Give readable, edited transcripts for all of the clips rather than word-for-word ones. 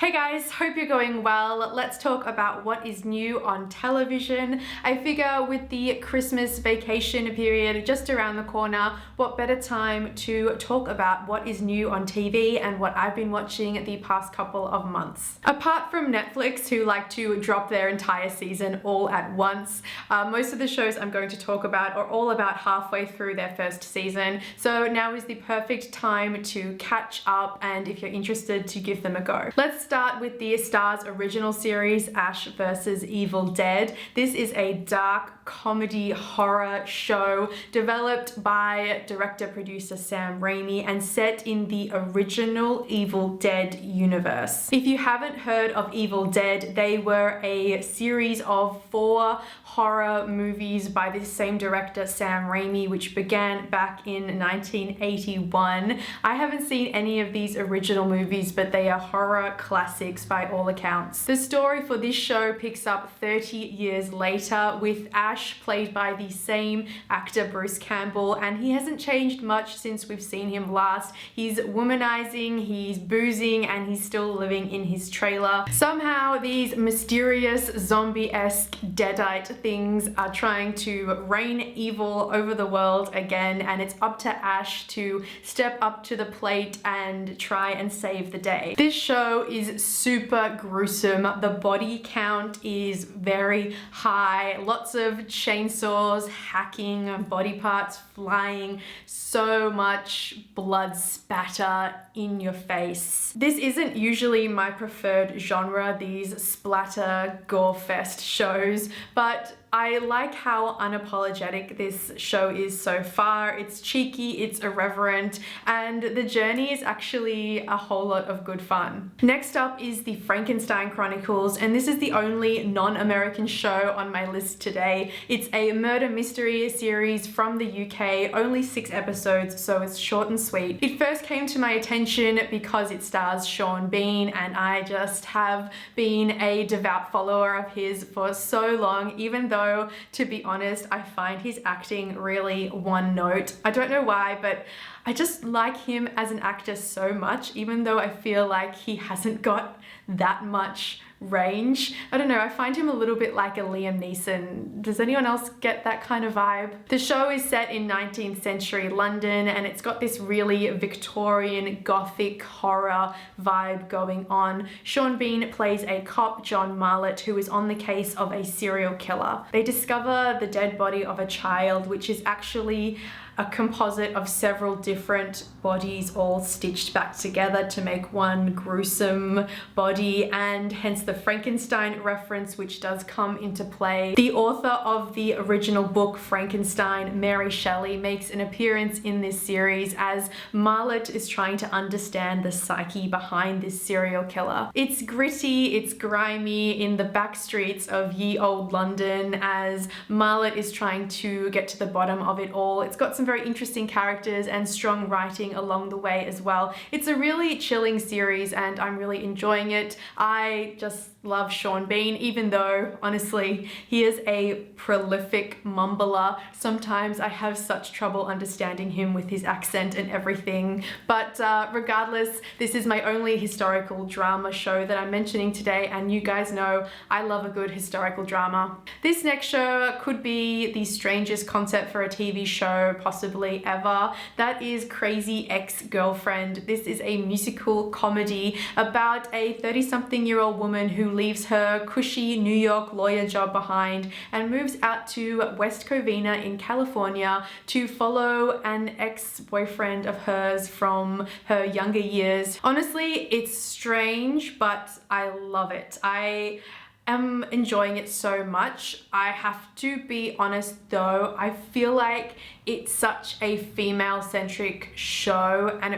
Hey guys, hope you're going well. Let's talk about what is new on television. I figure with the Christmas vacation period just around the corner, what better time to talk about what is new on TV and what I've been watching the past couple of months. Apart from Netflix, who like to drop their entire season all at once, most of the shows I'm going to talk about are all about halfway through their first season. So now is the perfect time to catch up, and if you're interested, to give them a go. Let's start with the Starz original series, Ash vs. Evil Dead. This is a dark comedy horror show developed by director-producer Sam Raimi and set in the original Evil Dead universe. If you haven't heard of Evil Dead, they were a series of 4 horror movies by the same director, Sam Raimi, which began back in 1981. I haven't seen any of these original movies, but they are horror classics by all accounts. The story for this show picks up 30 years later with Ash played by the same actor, Bruce Campbell, and he hasn't changed much since we've seen him last. He's womanizing, he's boozing, and he's still living in his trailer. Somehow these mysterious zombie-esque deadite things are trying to reign evil over the world again, and it's up to Ash to step up to the plate and try and save the day. This show is super gruesome. The body count is very high. Lots of chainsaws, hacking, body parts flying, so much blood spatter in your face. This isn't usually my preferred genre, these splatter gore fest shows, but I like how unapologetic this show is so far. It's cheeky, it's irreverent, and the journey is actually a whole lot of good fun. Next up is the Frankenstein Chronicles, and this is the only non-American show on my list today. It's a murder mystery series from the UK, only 6 episodes, so it's short and sweet. It first came to my attention because it stars Sean Bean, and I just have been a devout follower of his for so long, even though, to be honest, I find his acting really one note. I don't know why, but I just like him as an actor so much, even though I feel like he hasn't got that much range. I don't know, I find him a little bit like a Liam Neeson. Does anyone else get that kind of vibe? The show is set in 19th century London, and it's got this really Victorian gothic horror vibe going on. Sean Bean plays a cop, John Marlett, who is on the case of a serial killer. They discover the dead body of a child, which is actually a composite of several different bodies all stitched back together to make one gruesome body, and hence the Frankenstein reference, which does come into play. The author of the original book, Frankenstein, Mary Shelley, makes an appearance in this series as Marlett is trying to understand the psyche behind this serial killer. It's gritty, it's grimy in the back streets of ye old London as Marlett is trying to get to the bottom of it all. It's got some very interesting characters and strong writing along the way as well. It's a really chilling series and I'm really enjoying it. I just love Sean Bean, even though honestly he is a prolific mumbler. Sometimes I have such trouble understanding him with his accent and everything, but regardless, this is my only historical drama show that I'm mentioning today, and you guys know I love a good historical drama. This next show could be the strangest concept for a TV show possibly ever. That is Crazy Ex-Girlfriend. This is a musical comedy about a 30-something-year-old woman who leaves her cushy New York lawyer job behind and moves out to West Covina in California to follow an ex-boyfriend of hers from her younger years. Honestly, it's strange, but I love it. I am enjoying it so much. I have to be honest though, I feel like it's such a female-centric show, and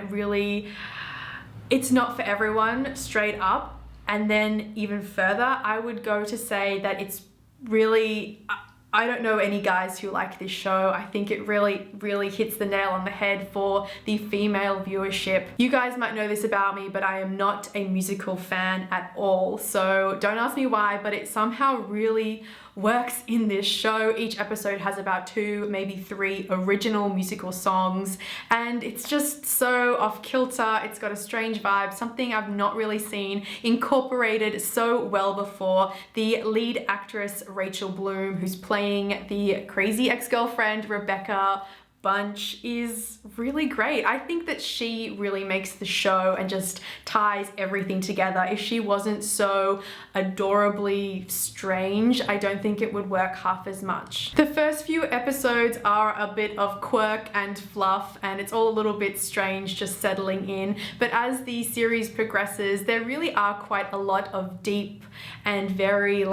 it's not for everyone, straight up. And then even further, I would go to say that it's really, I don't know any guys who like this show. I think it really hits the nail on the head for the female viewership. You guys might know this about me, but I am not a musical fan at all. So don't ask me why, but it somehow really works in this show. Each episode has about 2, maybe 3 original musical songs, and it's just so off kilter. It's got a strange vibe, something I've not really seen incorporated so well before. The lead actress, Rachel Bloom, who's playing the crazy ex-girlfriend, Rebecca Bunch, is really great. I think that she really makes the show and just ties everything together. If she wasn't so adorably strange, I don't think it would work half as much. The first few episodes are a bit of quirk and fluff, and it's all a little bit strange just settling in, but as the series progresses, there really are quite a lot of deep and very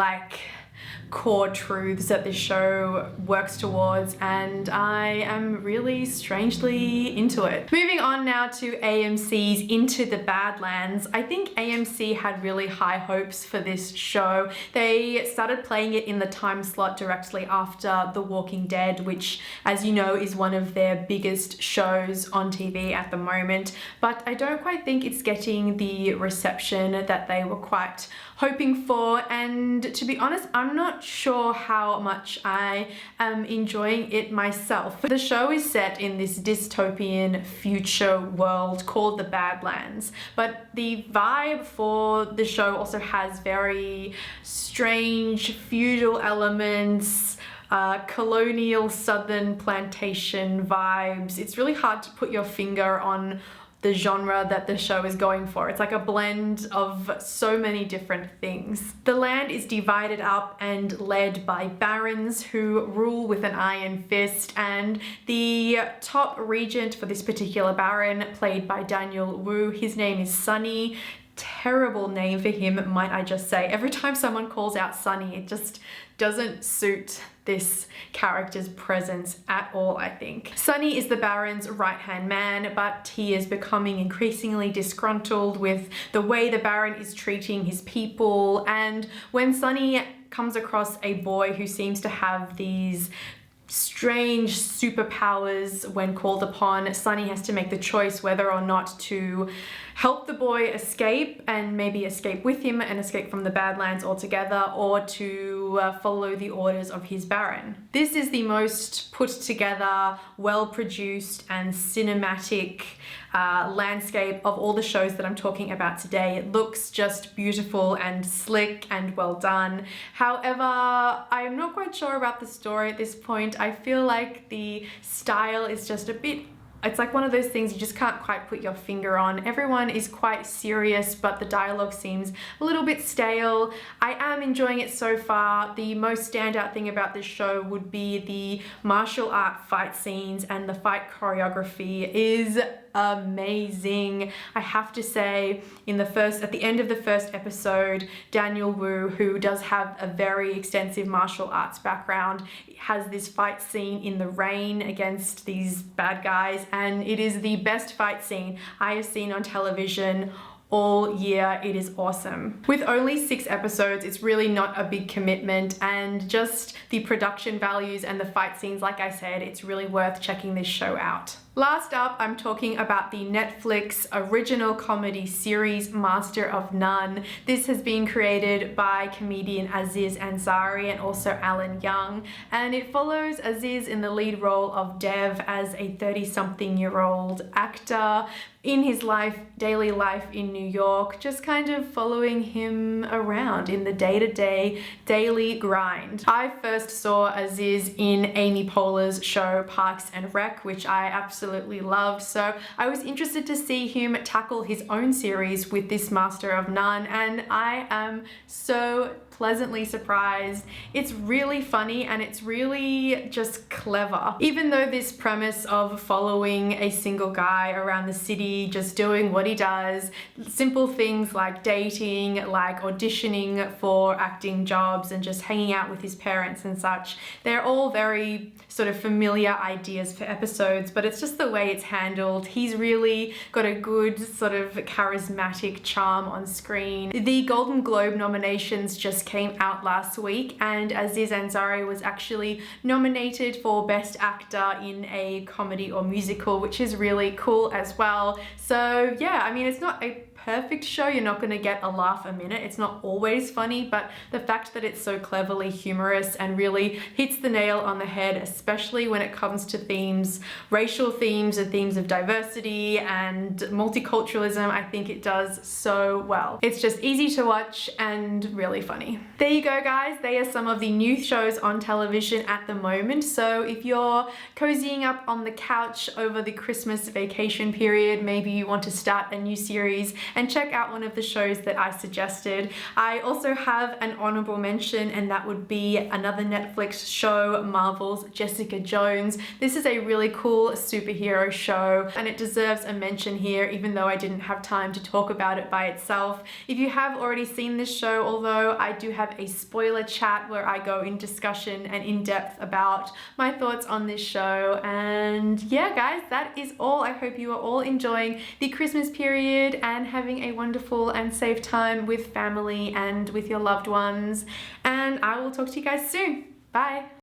core truths that this show works towards, and I am really strangely into it. Moving on now to AMC's Into the Badlands. I think AMC had really high hopes for this show. They started playing it in the time slot directly after The Walking Dead, which, as you know, is one of their biggest shows on TV at the moment, but I don't quite think it's getting the reception that they were quite hoping for, and to be honest, I'm not sure how much I am enjoying it myself. The show is set in this dystopian future world called the Badlands, but the vibe for the show also has very strange feudal elements, colonial southern plantation vibes. It's really hard to put your finger on the genre that the show is going for. It's like a blend of so many different things. The land is divided up and led by barons who rule with an iron fist, and the top regent for this particular baron, played by Daniel Wu, his name is Sunny. Terrible name for him, might I just say. Every time someone calls out Sunny, it just doesn't suit this character's presence at all, I think. Sunny is the Baron's right-hand man, but he is becoming increasingly disgruntled with the way the Baron is treating his people, and when Sunny comes across a boy who seems to have these strange superpowers when called upon, Sunny has to make the choice whether or not to help the boy escape and maybe escape with him and escape from the Badlands altogether, or to follow the orders of his baron. This is the most put together, well-produced and cinematic landscape of all the shows that I'm talking about today. It looks just beautiful and slick and well done. However, I'm not quite sure about the story at this point. I feel like the style is just a bit, it's like one of those things you just can't quite put your finger on. Everyone is quite serious, but the dialogue seems a little bit stale. I am enjoying it so far. The most standout thing about this show would be the martial art fight scenes, and the fight choreography is amazing. I have to say, at the end of the first episode, Daniel Wu, who does have a very extensive martial arts background, has this fight scene in the rain against these bad guys, and it is the best fight scene I have seen on television all year. It is awesome. With only 6 episodes, it's really not a big commitment, and just the production values and the fight scenes, like I said, it's really worth checking this show out. Last up, I'm talking about the Netflix original comedy series Master of None. This has been created by comedian Aziz Ansari and also Alan Young, and it follows Aziz in the lead role of Dev as a 30-something-year-old actor in his daily life in New York, just kind of following him around in the day-to-day daily grind. I first saw Aziz in Amy Poehler's show Parks and Rec, which I absolutely loved, so I was interested to see him tackle his own series with this Master of None, and I am so pleasantly surprised. It's really funny and it's really just clever. Even though this premise of following a single guy around the city, just doing what he does, simple things like dating, like auditioning for acting jobs and just hanging out with his parents and such, they're all very sort of familiar ideas for episodes, but it's just the way it's handled. He's really got a good sort of charismatic charm on screen. The Golden Globe nominations just came out last week, and Aziz Ansari was actually nominated for Best Actor in a Comedy or Musical, which is really cool as well. So yeah, I mean, it's not a perfect show. You're not going to get a laugh a minute. It's not always funny, but the fact that it's so cleverly humorous and really hits the nail on the head, especially when it comes to themes, racial themes and themes of diversity and multiculturalism, I think it does so well. It's just easy to watch and really funny. There you go, guys. They are some of the new shows on television at the moment. So if you're cozying up on the couch over the Christmas vacation period, maybe you want to start a new series and check out one of the shows that I suggested. I also have an honorable mention, and that would be another Netflix show, Marvel's Jessica Jones. This is a really cool superhero show and it deserves a mention here, even though I didn't have time to talk about it by itself. If you have already seen this show, although I do have a spoiler chat where I go in discussion and in depth about my thoughts on this show. And yeah, guys, that is all. I hope you are all enjoying the Christmas period and having a wonderful and safe time with family and with your loved ones. And I will talk to you guys soon. Bye.